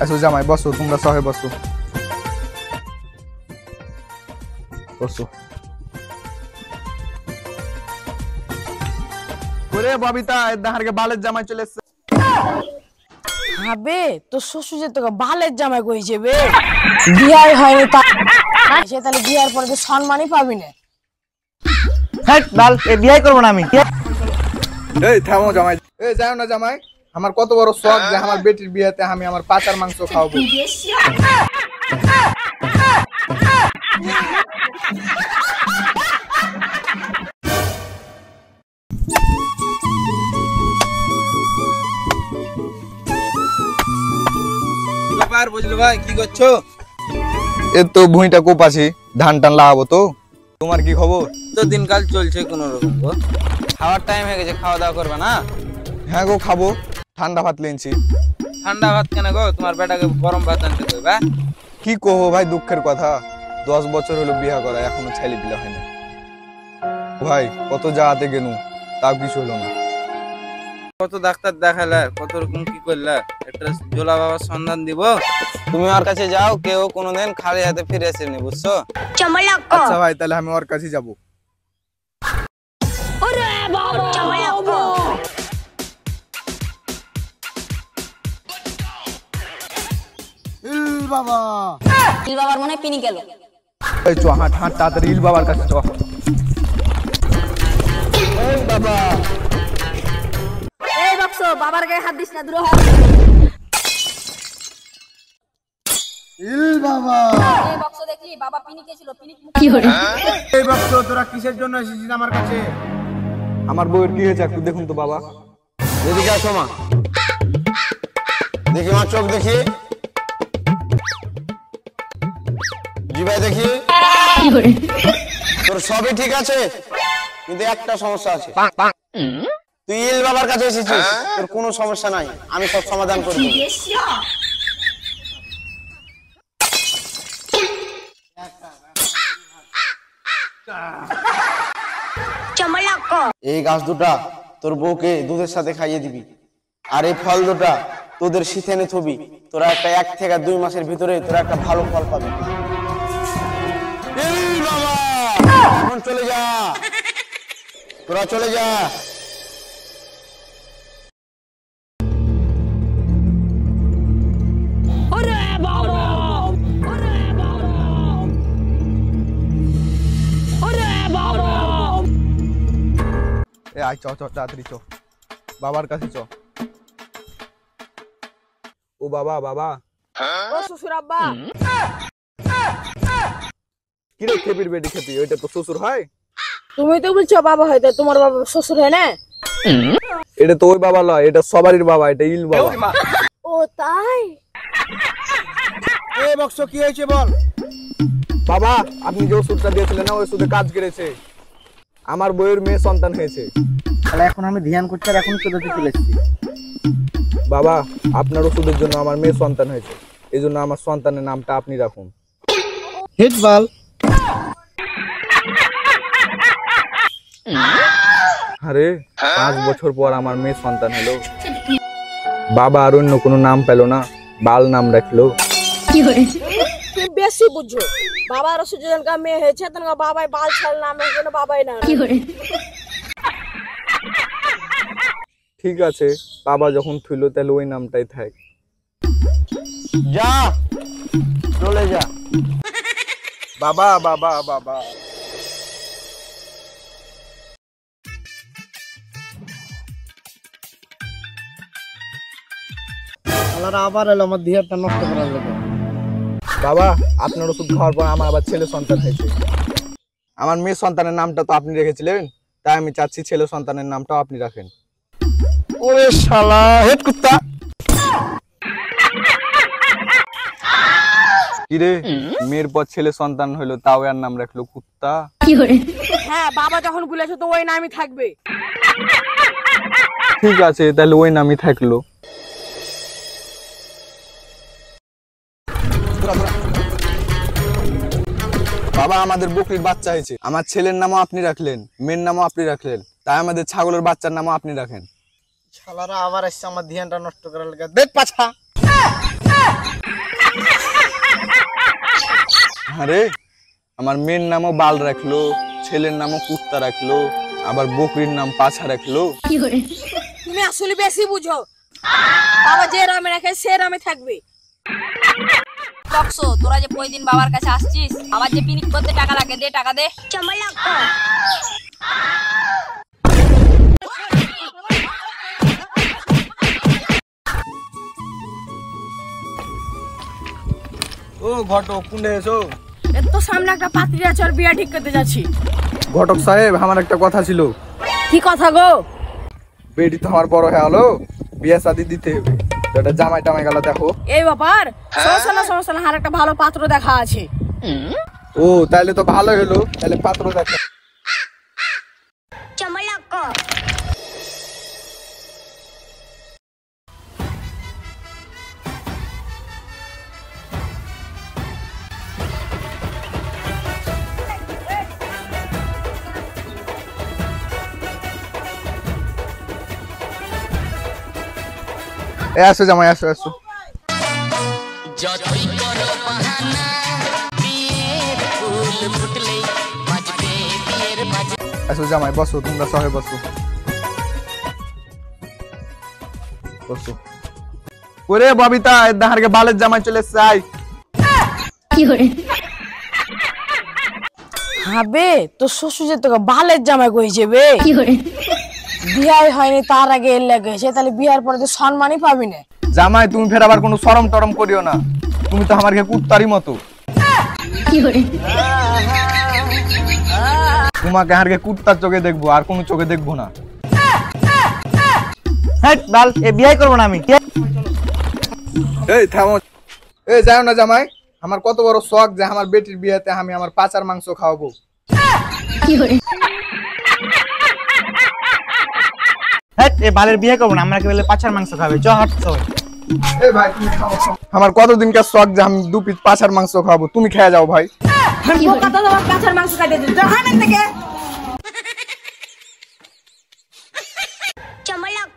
আসো জামাই বসো, তোমরা সবাই বসো বসো। ওরে ববিতা, এদাহারকে বালের জামাই চলে এসেছে। হবে তোর শ্বশুর যে তোকে বালের জামাই কইছে বে, বিয়াই হয়নি তা সে তাহলে বিয়ার পরে তো সম্মানই পাবি না। হ্যাঁ বাল, এ বিয়ে করবো না আমি। এই থামো জামাই, এই যাও না জামাই, আমার কত বড় শখ যে আমার বেটির বিয়েতে আমি আমার পাচার মাংস খাওয়াবো। বুঝলো ভাই, কি করছো? এ তো ভুঁইটা কোপাছি, ধান টান লাগাবো তো। তোমার কি খবর? তো দিনকাল চলছে কোন রকম গো। খাওয়ার টাইম হয়ে গেছে, খাওয়া দাওয়া করবে না? হ্যাঁ গো খাবো, ঠান্ডা ভাত লেনছি। ঠান্ডা ভাত কেন গো? তোমার বেটাকে গরম ভাত আনতে কইবা। কি কহো ভাই, দুঃখের কথা, 10 বছর হলো বিয়ে করা, এখনো ছেলে পিলা হয় না ভাই। কত জায়গাতে গেলু, তাও কিছু হলো না। কত ডাক্তার দেখালে, কত রকম কি করলে, একটা জোলা বাবার সন্ধান দিব। তুমি ওর কাছে যাও, কেউ কোনোদিন খালি হাতে ফিরে আসেনি, বুঝছো? আচ্ছা ভাই, তাহলে আমি ওর কাছে যাবো। বাবার মনে পিনি গেল। এই চ, হাঁট হাঁট তাড়াতাড়ি ইল বাবার কাছে চ। এই বাবা, এই বক্স বাবার গায়ে হাত দিস না, দূর হ। ইল বাবা, এই বক্স দেখলি বাবা পিনি কেছিল, পিনি কি হরে। এই বাক্স, তোরা কিসের জন্য এসেছিস আমার কাছে? আমার বউয়ের কি হয়েছে একটু দেখুন তো বাবা। এদিকে আসো মা, দেখি মা, চোখ দেখি, জিভায় দেখি। তোর সবই ঠিক আছে, কিন্তু একটা সমস্যা আছে। তুই ইল বাবার কাছে এসেছিস, তোর কোনো সমস্যা নাই, আমি সব সমাধান করে দেব। এই গাছ দুটা তোর বউকে দুধের সাথে খাইয়ে দিবি, আর এই ফল দুটা তোদের শীতে এনে থবি। তোরা একটা 1 থেকে 2 মাসের ভিতরে তোরা একটা ভালো ফল পাবি। এখন চলে যা, তোরা চলে যা। এ আয়, চ চ তাড়াতাড়ি চ, বাবার কাছে চ। ও বাবা, বাবা। ও শ্বশুর আব্বা। কি রে খেপির বেটি খেপি, ওইটা তো শ্বশুর হয়। তুমি তো বলছো বাবা হয়তো, তোমার বাবা শ্বশুর হয় না? এটা তো ওই বাবা লয়, এটা সবারই বাবা, এটা ইল বাবা। ও তাই? এই বক্স কি হয়েছে বল। বাবা, আপনি যে ওষুধটা দিয়েছিলেন না, ওই ওষুধে কাজ করেছে, আমার বউয়ের মেয়ে সন্তান হয়েছে। তাহলে এখন আমি ধ্যান করতে আর এখন চলে এসেছি। বাবা, আপনার ওষুধের জন্য আমার মেয়ে সন্তান হয়েছে, এই জন্য আমার সন্তানের নামটা আপনি রাখুন। হিট বল। আরে 5 বছর পর আমার মেয়ে সন্তান হলো, বাবা আর অন্য কোনো নাম পেল না, বাল নাম রাখলো। তুমি বেশি বুঝছো, বাবার সুজন মেয়ে হয়েছে, তখন বাবাই বাল ছাল নাম হয়েছে, বাবাই না। ঠিক আছে, বাবা যখন থইল তাহলে ওই নামটাই থাক। যা, চলে যা। বাবা বাবা বাবা। আবার এলো আমার ধিয়ারটা নষ্ট করার লেগে। বাবা, আপনার ওষুধ খাওয়ার পর আমার আবার ছেলে সন্তান হয়েছে। আমার মেয়ে সন্তানের নামটা তো আপনি রেখেছিলেন, তাই আমি চাচ্ছি ছেলে সন্তানের নামটাও আপনি রাখেন। ওরে শালা হেড কুত্তা। কিরে, মেয়ের পর ছেলে সন্তান হইলো, তাও এর নাম রাখলো কুত্তা। হ্যাঁ, বাবা যখন বলেছে তো ওই নামই থাকবে। ঠিক আছে, তাহলে ওই নামই থাকলো। বাবা, আমাদের বকরির বাচ্চা হয়েছে, আমার ছেলের নামও আপনি রাখলেন, মেয়ের নামও আপনি রাখলেন, তাই আমাদের ছাগলের বাচ্চার নামও আপনি রাখেন। শালারা আবার এসে আমার ধ্যানটা নষ্ট করার লেগে। দেখ পাছা। আরে আমার মেয়ের নামও বাল রাখলো, ছেলের নামও কুত্তা রাখলো, আবার বকরির নাম পাছা রাখলো। তুমি আসলে বেশি বুঝো। বাবা যে রামে রাখে সে রামে থাকবে। বক্সো, তোরা যে প্রতিদিন বাবার কাছে আসছিস, আবার যে পিকনিক করতে টাকা লাগে, দে টাকা দে। ও ঘটক, কোনটা এসো? এর তো সামনে একটা পাত্রী আছে, আর বিয়া ঠিক করতে যাচ্ছি। ঘটক সাহেব, আমার একটা কথা ছিল। কি কথা গো? বেটি তো আমার বড় হয়ে হলো, বিয়ে শাদি দিতে হবে, তো একটা জামাই টামাই গেল দেখো। এই ব্যাপার, সমস্যা না, আর একটা ভালো পাত্র দেখা আছে। ও তাহলে তো ভালো হলো, তাহলে পাত্র দেখো। আসো জামাই, আসো আসো। আসো জামাই, বসো, তোমরা সবাই বসো বসো। ওরে ববিতা, দাহারকে বালের জামাই চলে এসছে, আয়। হবে তো শ্বশুর যে তোকে বালের জামাই কইছে বে। বিয়াই হয়নি তার আগে এর লেগেছে, তাহলে বিয়ার পরে তো সম্মানই পাবি না। জামাই তুমি ফের আবার কোনো শরম টরম করিও না, তুমি তো আমার কুত্তারই মতো। তোমাকে হারকে কুত্তার চোখে দেখবো, আর কোনো চোখে দেখবো না। বাল, এ বিয়ে করবো না আমি। এই থামো, এই যাও না জামাই, আমার কত বড় শখ যে আমার বেটির বিয়েতে আমি আমার পাচার মাংস খাওয়াবো। এ বালের বিয়ে করবো না, আমরা কি বলে পাছার মাংস খাবে? চ হট চল। এই ভাই তুমি খাও, আমার কতদিনকার শখ যে আমি 2 পিস পাচার মাংস খাবো, তুমি খেয়ে যাও ভাই। কথা তোমার কাঁচার মাংস খাইতে দিতে হানেন থেকে। চমলক